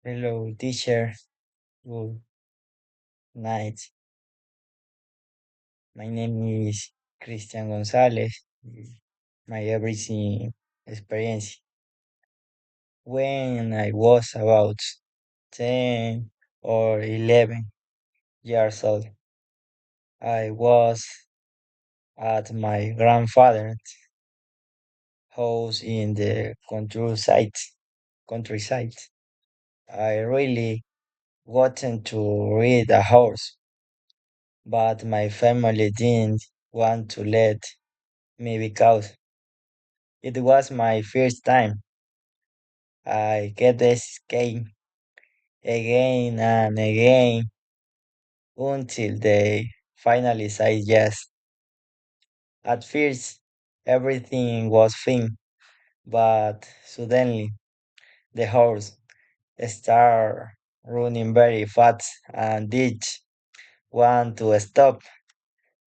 Hello, teacher. Good night. My name is Christian Gonzalez. My everything experience. When I was about 10 or 11 years old, I was at my grandfather's house in the countryside. Countryside. I really wanted to read a horse, but my family didn't want to let me because it was my first time. I get this game again and again until they finally said yes. At first, everything was fine, but suddenly the horse started running very fast and did want to stop.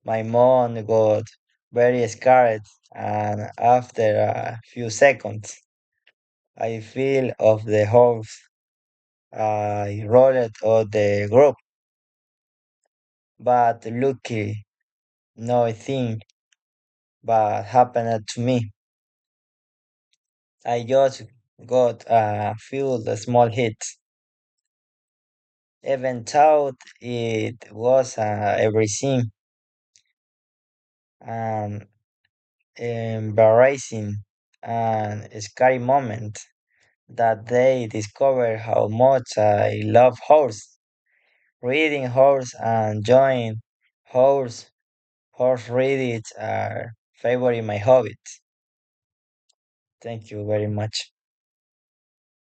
My mom got very scared, and after a few seconds, I feel of the horse. I rolled on the group, but luckily nothing bad happened to me. I just got a few small hits. Even though it was everything an embarrassing and scary moment that they discovered how much I love horse, reading horse and enjoying horse. Horse reading are favorite my hobbies. Thank you very much.